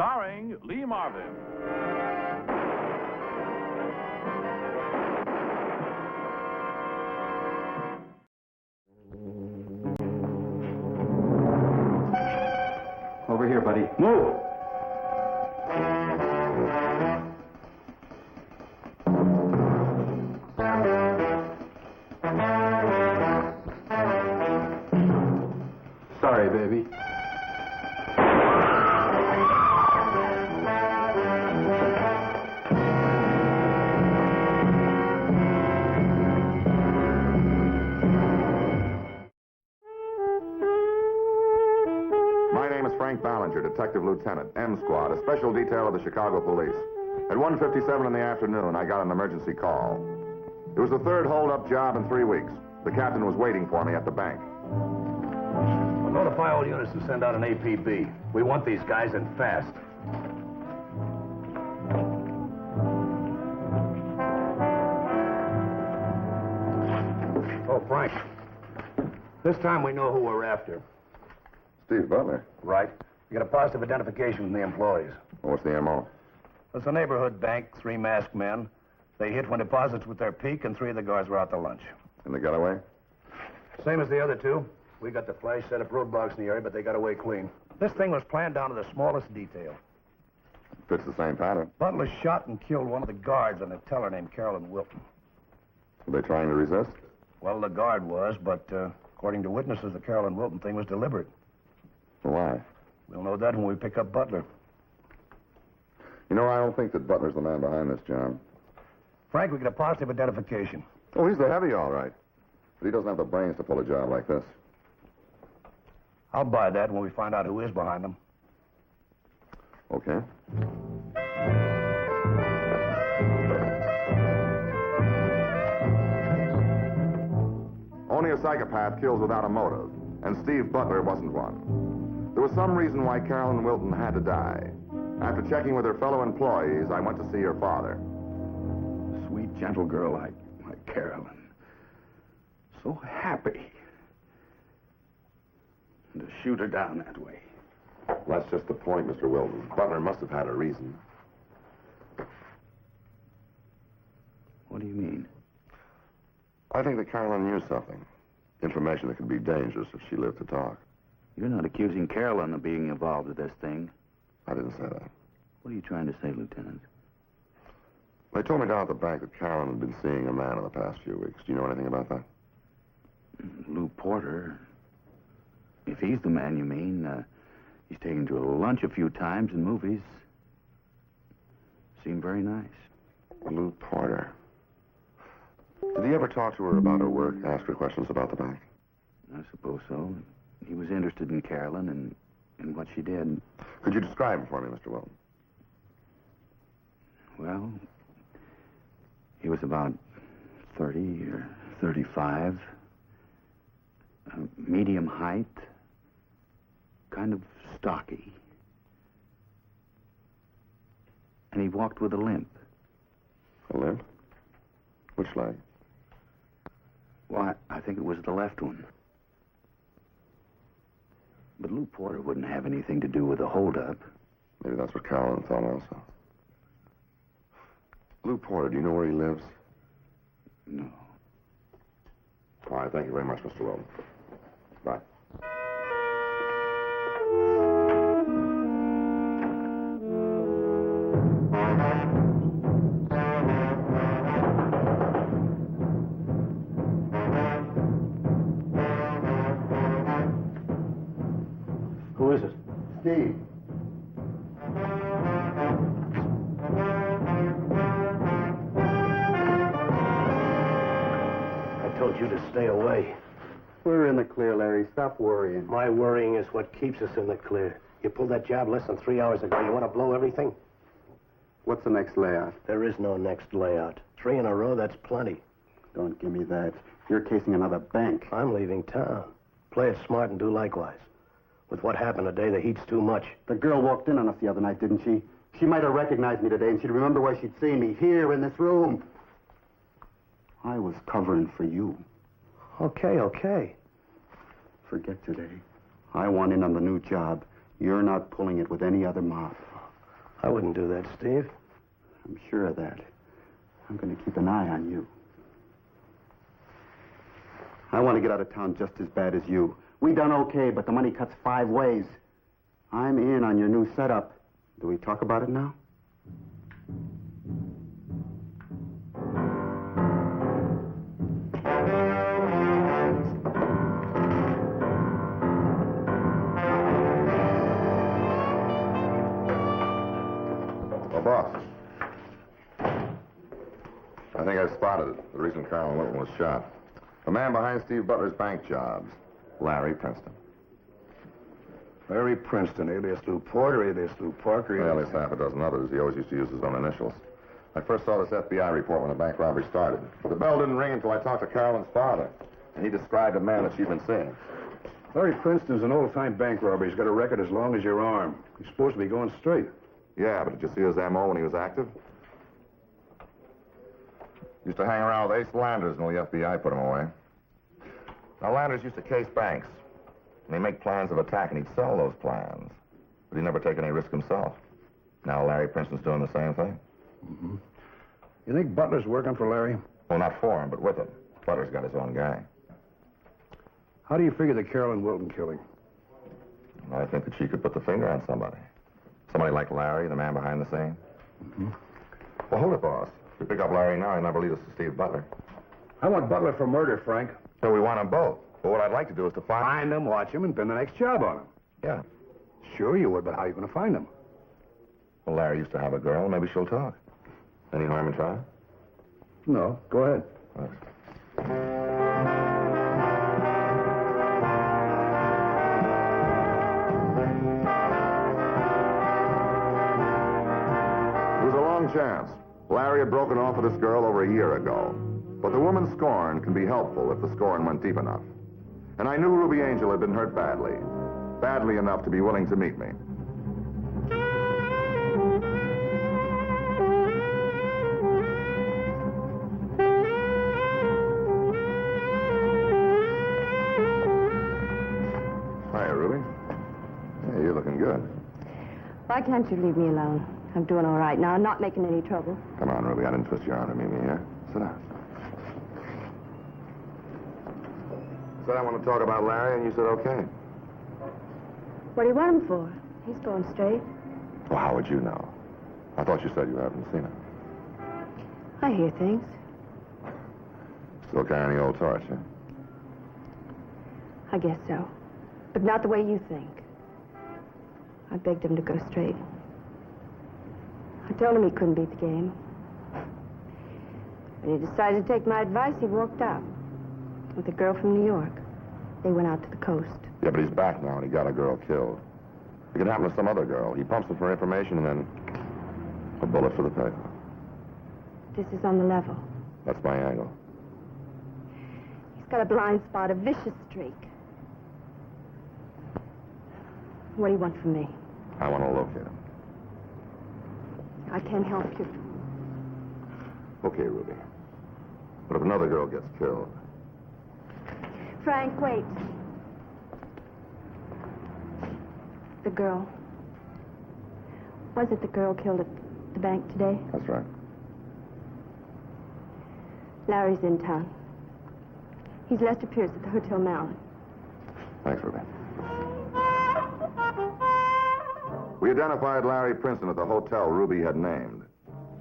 starring Lee Marvin. Over here, buddy. Move! Sorry, baby. My name is Frank Ballinger, Detective Lieutenant, M Squad, a special detail of the Chicago Police. At 1:57 in the afternoon, I got an emergency call. It was the third hold-up job in 3 weeks. The captain was waiting for me at the bank. Well, notify all units to send out an APB. We want these guys in fast. Oh, Frank. This time we know who we're after. Steve Butler. Right. We got a positive identification from the employees. What's the M.O.? It's a neighborhood bank, 3 masked men. They hit when deposits with their peak, and 3 of the guards were out to lunch. And they got away? Same as the other 2. We got the flash, set up roadblocks in the area, but they got away clean. This thing was planned down to the smallest detail. Fits the same pattern. Butler shot and killed one of the guards and a teller named Carolyn Wilton. Were they trying to resist? Well, the guard was, but according to witnesses, the Carolyn Wilton thing was deliberate. Why? We'll know that when we pick up Butler. You know, I don't think that Butler's the man behind this, John. Frank, we get a positive identification. Oh, he's the heavy, all right. But he doesn't have the brains to pull a job like this. I'll buy that when we find out who is behind them. Okay. Only a psychopath kills without a motive, and Steve Butler wasn't one. There was some reason why Carolyn Wilton had to die. After checking with her fellow employees, I went to see her father. Sweet, gentle girl like Carolyn. So happy. And to shoot her down that way. Well, that's just the point, Mr. Wilton. Butler must have had a reason. What do you mean? I think that Carolyn knew something. Information that could be dangerous if she lived to talk. You're not accusing Carolyn of being involved with this thing. I didn't say that. What are you trying to say, Lieutenant? They told me down at the bank that Carolyn had been seeing a man in the past few weeks. Do you know anything about that? Lou Porter. If he's the man you mean, he's taken to lunch a few times and movies. Seemed very nice. Lou Porter. Did he ever talk to her about her work, ask her questions about the bank? I suppose so. He was interested in Carolyn and what she did. Could you describe him for me, Mr. Wilton? Well, he was about 30 or 35. Medium height. Kind of stocky. And he walked with a limp. A limp? Which leg? Well, I think it was the left one. But Lou Porter wouldn't have anything to do with the holdup. Maybe that's what Carolyn thought also. Lou Porter, do you know where he lives? No. All right, thank you very much, Mr. Wilton. Bye. Who is it? Steve. I told you to stay away. We're in the clear, Larry. Stop worrying. My worrying is what keeps us in the clear. You pulled that job less than 3 hours ago. You want to blow everything? What's the next layout? There is no next layout. 3 in a row, that's plenty. Don't give me that. You're casing another bank. I'm leaving town. Play it smart and do likewise. With what happened today, the heat's too much. The girl walked in on us the other night, didn't she? She might have recognized me today, and she'd remember where she'd seen me, here in this room. I was covering for you. Okay. Forget today. I want in on the new job. You're not pulling it with any other mob. I wouldn't do that, Steve. I'm sure of that. I'm going to keep an eye on you. I want to get out of town just as bad as you. We done okay, but the money cuts 5 ways. I'm in on your new setup. Do we talk about it now? Well, boss. I think I've spotted it. The reason Carolyn Wilton was shot. The man behind Steve Butler's bank jobs, Larry Princeton. Larry Princeton, alias Lou Porter, alias Lou Parker. Well, there's half a dozen others. He always used to use his own initials. I first saw this FBI report when the bank robbery started. The bell didn't ring until I talked to Carolyn's father, and he described a man that she'd been seeing. Larry Princeton's an old-time bank robber. He's got a record as long as your arm. He's supposed to be going straight. Yeah, but did you see his M.O. when he was active? Used to hang around with Ace Landers until the FBI put him away. Now, Landers used to case banks. And he'd make plans of attack, and he'd sell those plans. But he'd never take any risk himself. Now Larry Princeton's doing the same thing. Mm-hmm. You think Butler's working for Larry? Well, not for him, but with him. Butler's got his own gang. How do you figure the Carolyn Wilton killing? Well, I think that she could put the finger on somebody. Somebody like Larry, the man behind the scene. Mm-hmm. Well, hold it, boss. If we pick up Larry now, he'll never lead us to Steve Butler. I want Butler for murder, Frank. So we want them both. But what I'd like to do is to Find them, watch them, and pin the next job on them. Yeah. Sure you would, but how are you going to find them? Well, Larry used to have a girl. Maybe she'll talk. Any harm in trying? No, go ahead. Thanks. It was a long chance. Larry had broken off with this girl over a year ago. But the woman's scorn can be helpful if the scorn went deep enough. And I knew Ruby Angel had been hurt badly. Badly enough to be willing to meet me. Hiya, Ruby. Hey, you're looking good. Why can't you leave me alone? I'm doing all right now. I'm not making any trouble. Come on, Ruby. I didn't twist your arm to meet me here. Sit down. Said I want to talk about Larry, and you said okay. What do you want him for? He's going straight. Well, how would you know? I thought you said you haven't seen him. I hear things. Still carrying the old torch, huh? I guess so. But not the way you think. I begged him to go straight. I told him he couldn't beat the game. When he decided to take my advice, he walked out. With a girl from New York. They went out to the coast. Yeah, but he's back now, and he got a girl killed. It could happen to some other girl. He pumps her for information, and then a bullet for the paper. This is on the level. That's my angle. He's got a blind spot, a vicious streak. What do you want from me? I want to locate him. I can't help you. Okay, Ruby. But if another girl gets killed... Frank, wait. The girl. Was it the girl killed at the bank today? That's right. Larry's in town. He's Lester Pierce at the Hotel Malin. Thanks, Ruby. We identified Larry Princeton at the hotel Ruby had named.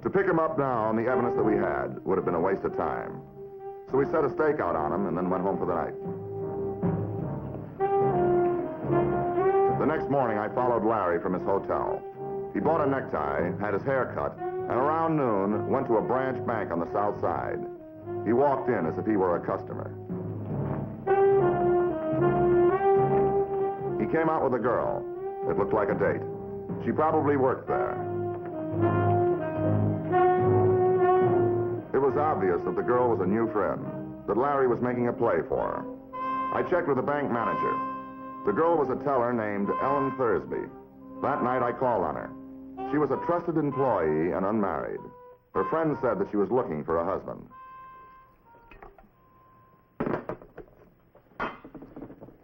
To pick him up now on the evidence that we had would have been a waste of time. So we set a stakeout on him and then went home for the night. The next morning, I followed Larry from his hotel. He bought a necktie, had his hair cut, and around noon went to a branch bank on the south side. He walked in as if he were a customer. He came out with a girl. It looked like a date. She probably worked there. It was obvious that the girl was a new friend, that Larry was making a play for her. I checked with the bank manager. The girl was a teller named Ellen Thursby. That night I called on her. She was a trusted employee and unmarried. Her friend said that she was looking for a husband.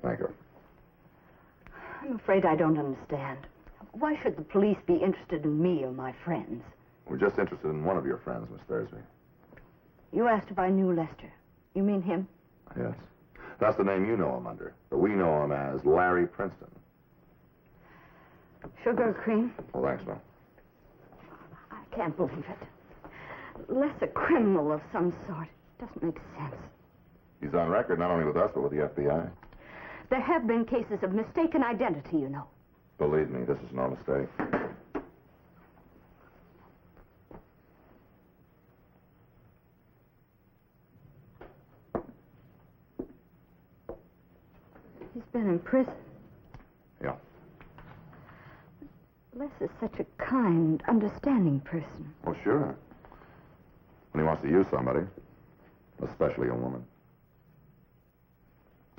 Thank you. I'm afraid I don't understand. Why should the police be interested in me or my friends? We're just interested in one of your friends, Miss Thursby. You asked if I knew Lester. You mean him? Yes. That's the name you know him under. But we know him as Larry Princeton. Sugar or cream? Well, thanks, ma'am. I can't believe it. Les a criminal of some sort. Doesn't make sense. He's on record not only with us, but with the FBI. There have been cases of mistaken identity, you know. Believe me, this is no mistake. He's been in prison. Yeah. Les is such a kind, understanding person. Well, sure. When he wants to use somebody, especially a woman.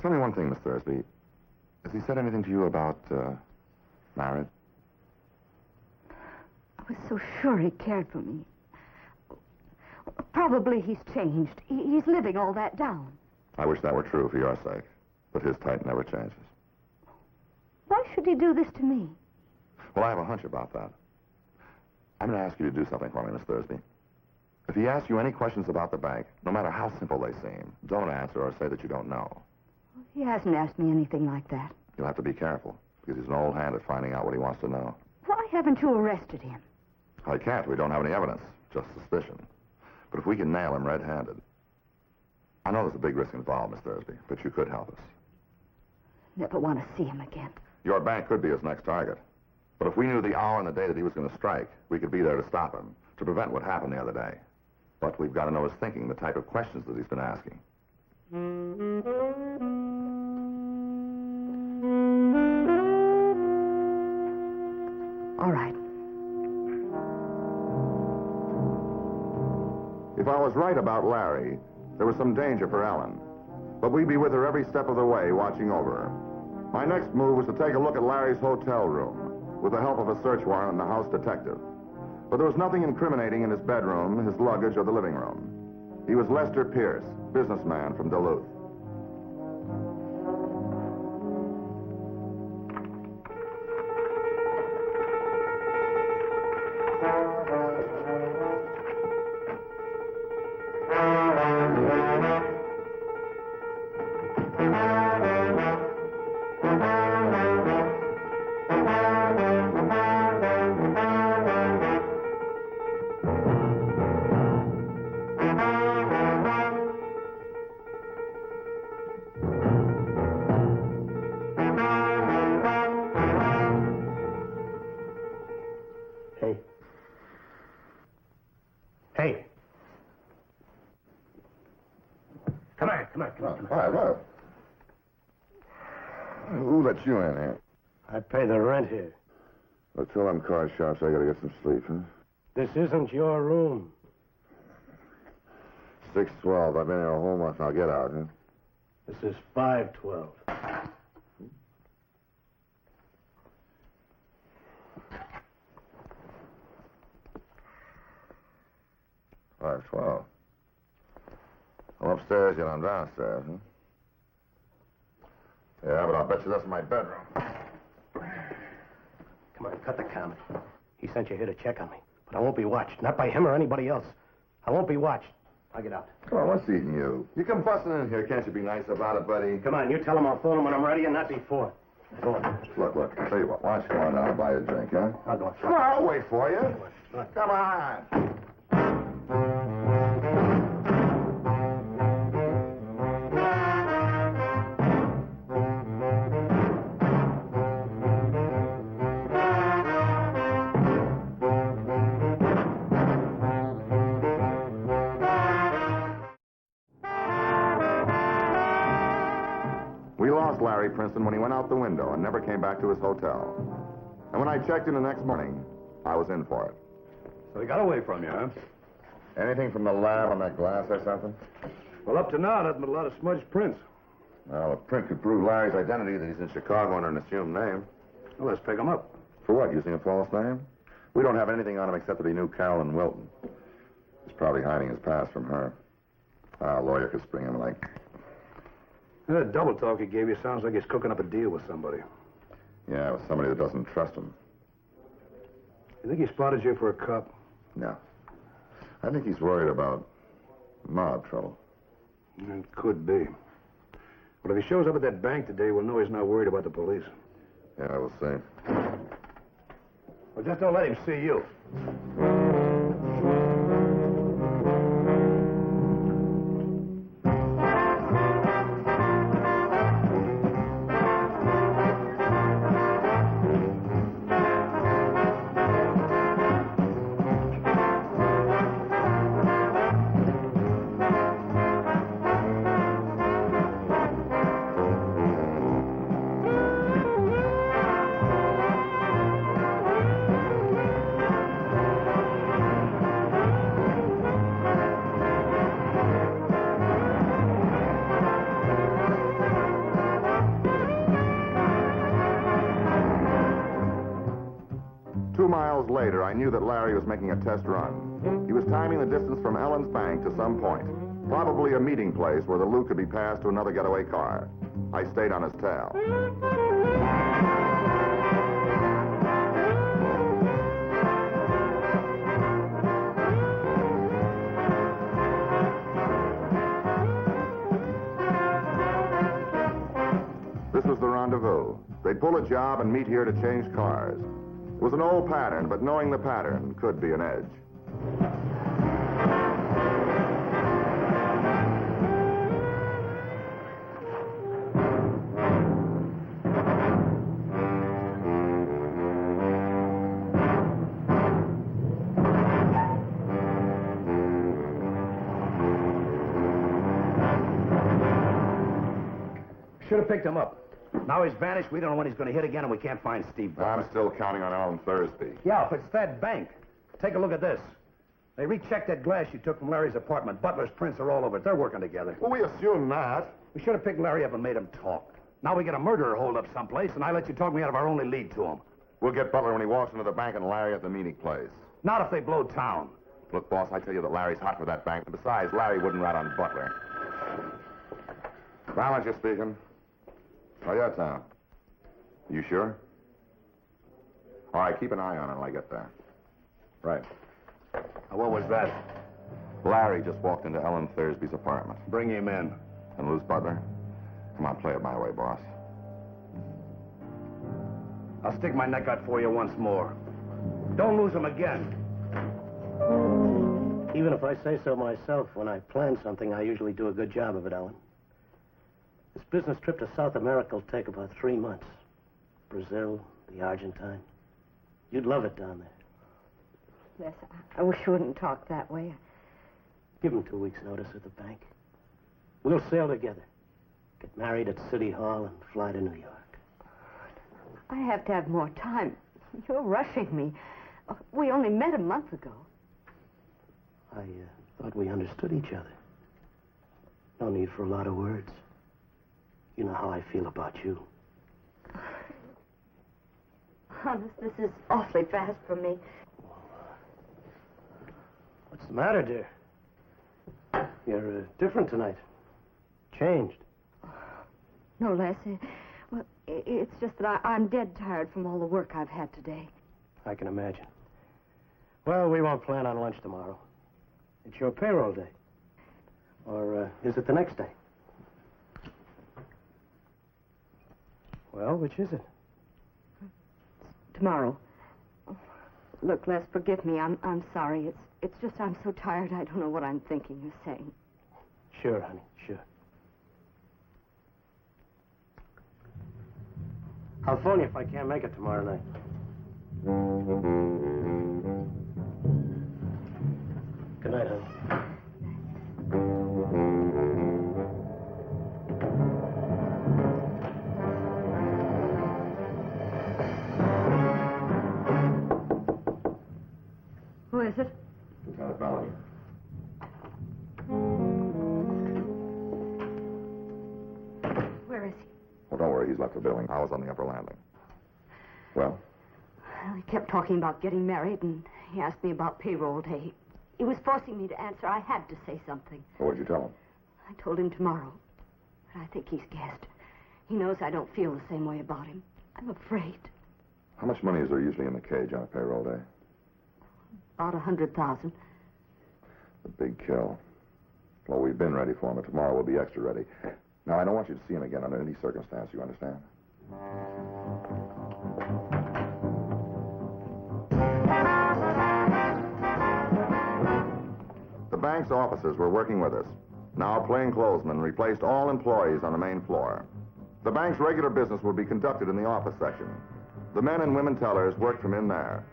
Tell me one thing, Miss Thursby. Has he said anything to you about, marriage? I was so sure he cared for me. Probably he's changed. He's living all that down. I wish that were true for your sake. But his type never changes. Why should he do this to me? Well, I have a hunch about that. I'm going to ask you to do something for me, Miss Thursby. If he asks you any questions about the bank, no matter how simple they seem, don't answer or say that you don't know. He hasn't asked me anything like that. You'll have to be careful, because he's an old hand at finding out what he wants to know. Why haven't you arrested him? I can't. We don't have any evidence, just suspicion. But if we can nail him red-handed... I know there's a big risk involved, Miss Thursby, but you could help us. Never want to see him again. Your bank could be his next target. But if we knew the hour and the day that he was going to strike, we could be there to stop him, to prevent what happened the other day. But we've got to know his thinking, the type of questions that he's been asking. All right. If I was right about Larry, there was some danger for Ellen. But we'd be with her every step of the way, watching over her. My next move was to take a look at Larry's hotel room, with the help of a search warrant and the house detective. But there was nothing incriminating in his bedroom, his luggage, or the living room. He was Lester Pierce, businessman from Duluth. Hey. Come on. What? Who let you in here? I pay the rent here. Well, tell them car shops I gotta get some sleep, huh? This isn't your room. 6:12. I've been here a whole month. Now get out, huh? This is 512. $512. I'm upstairs, yet I'm downstairs, huh? Yeah, but I'll bet you that's my bedroom. Come on, cut the comedy. He sent you here to check on me. But I won't be watched. Not by him or anybody else. I won't be watched. I'll get out. Come on, what's eating you? You come busting in here. Can't you be nice about it, buddy? Come on, you tell him I'll phone him when I'm ready and not before. Go on. Look, I'll tell you what. Why don't you go on down and buy a drink, huh? I'll go. Come on, I'll wait for you. Come on. Larry Princeton when he went out the window and never came back to his hotel. And when I checked in the next morning, I was in for it. So he got away from you, huh? Anything from the lab on that glass or something? Well, up to now, nothing but a lot of smudged prints. Well, a print could prove Larry's identity, that he's in Chicago under an assumed name. Well, let's pick him up. For what, using a false name? We don't have anything on him except that he knew Carolyn Wilton. He's probably hiding his past from her. A lawyer could spring him like... That double talk he gave you sounds like he's cooking up a deal with somebody. Yeah, with somebody that doesn't trust him. You think he spotted you for a cop? No. I think he's worried about mob trouble. It could be. But if he shows up at that bank today, we'll know he's not worried about the police. Yeah, we'll see. Well, just don't let him see you. 2 miles later, I knew that Larry was making a test run. He was timing the distance from Ellen's bank to some point, probably a meeting place where the loot could be passed to another getaway car. I stayed on his tail. This was the rendezvous. They'd pull a job and meet here to change cars. It was an old pattern, but knowing the pattern could be an edge. Should have picked him up. Now he's vanished. We don't know when he's going to hit again, and we can't find Steve Butler. I'm still counting on Ellen Thursby. Yeah, if it's that bank. Take a look at this. They rechecked that glass you took from Larry's apartment. Butler's prints are all over it. They're working together. Well, we assume not. We should have picked Larry up and made him talk. Now we get a murderer holed up someplace, and I let you talk me out of our only lead to him. We'll get Butler when he walks into the bank and Larry at the meeting place. Not if they blow town. Look, boss, I tell you that Larry's hot for that bank. And besides, Larry wouldn't rat on Butler. Ballinger speaking. Oh, yeah, Tom. You sure? All right, keep an eye on it until I get there. Right. What was that? Larry just walked into Ellen Thursby's apartment. Bring him in. And lose Butler? Come on, play it my way, boss. I'll stick my neck out for you once more. Don't lose him again. Even if I say so myself, when I plan something, I usually do a good job of it, Ellen. This business trip to South America will take about 3 months. Brazil, the Argentine. You'd love it down there. Yes, I wish you wouldn't talk that way. Give him 2 weeks' notice at the bank. We'll sail together. Get married at City Hall and fly to New York. I have to have more time. You're rushing me. We only met a month ago. I thought we understood each other. No need for a lot of words. You know how I feel about you. Honest, this is awfully fast for me. What's the matter, dear? You're different tonight. Changed. No less. Well, it's just that I'm dead tired from all the work I've had today. I can imagine. Well, we won't plan on lunch tomorrow. It's your payroll day. Or is it the next day? Well, which is it? Tomorrow. Oh, look, Les, forgive me. I'm sorry. It's just I'm so tired I don't know what I'm thinking or saying. Sure, honey, sure. I'll phone you if I can't make it tomorrow night. Good night, honey. Who is it? Lieutenant Ballinger. Where is he? Well, don't worry, he's left the building. I was on the upper landing. Well? Well, he kept talking about getting married, and he asked me about payroll day. He was forcing me to answer. I had to say something. Well, what'd you tell him? I told him tomorrow. But I think he's guessed. He knows I don't feel the same way about him. I'm afraid. How much money is there usually in the cage on a payroll day? About 100,000. The big kill. Well, we've been ready for him, but tomorrow we'll be extra ready. Now, I don't want you to see him again under any circumstance, you understand? The bank's officers were working with us. Now, plainclothesmen replaced all employees on the main floor. The bank's regular business would be conducted in the office section. The men and women tellers worked from in there.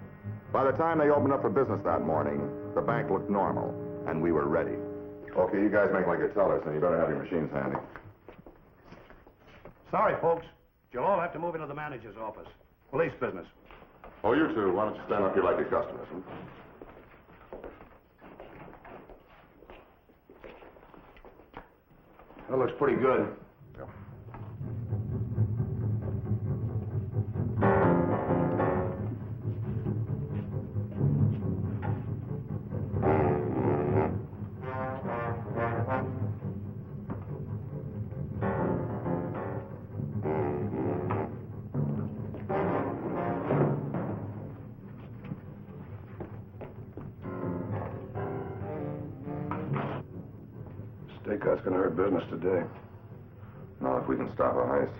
By the time they opened up for business that morning, the bank looked normal, and we were ready. Okay, you guys make like your tellers, and you better have your machines handy. Sorry, folks. You'll all have to move into the manager's office. Police business. Oh, you two, why don't you stand up here like your customers? That looks pretty good. Stakeout's gonna hurt business today. Not if we can stop a heist.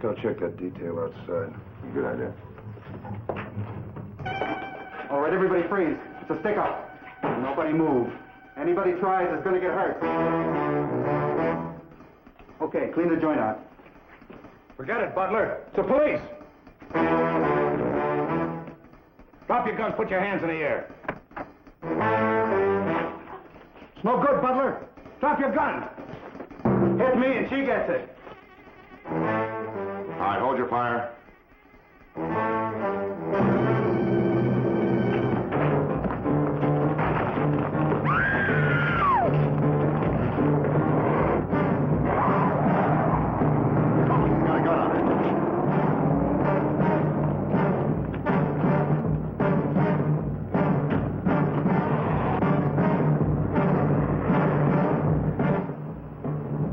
Go check that detail outside. Good idea. All right, everybody freeze. It's a stick-up. Nobody move. Anybody tries is going to get hurt. Okay, clean the joint out. Forget it, Butler. It's the police. Drop your guns. Put your hands in the air. It's no good, Butler. Drop your gun. Hit me and she gets it. All right, hold your fire.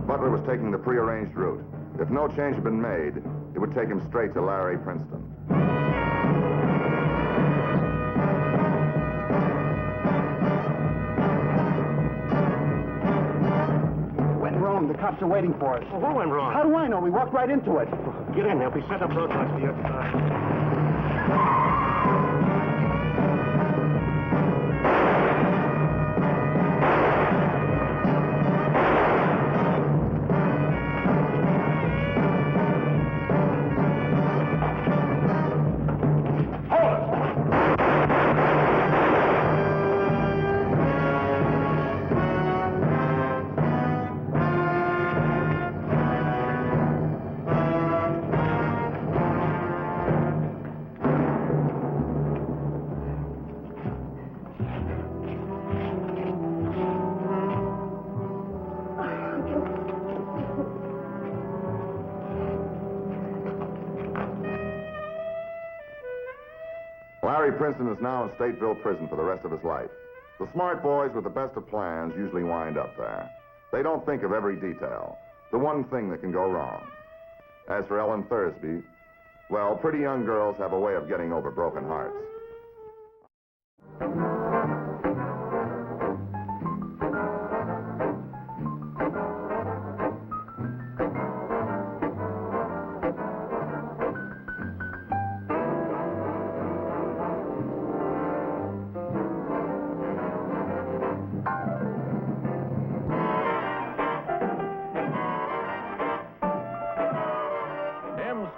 Butler was taking the prearranged route. If no change had been made, it would take him straight to Larry Princeton. Went wrong. The cops are waiting for us. Well, what went wrong? How do I know? We walked right into it. Get in. They'll be set up roadblocks for your car. Larry Princeton is now in Stateville Prison for the rest of his life. The smart boys with the best of plans usually wind up there. They don't think of every detail, the one thing that can go wrong. As for Ellen Thursby, well, pretty young girls have a way of getting over broken hearts.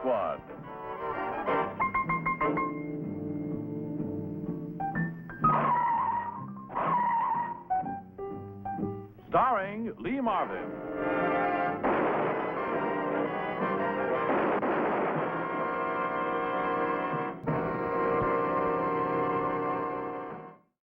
Squad. Starring Lee Marvin.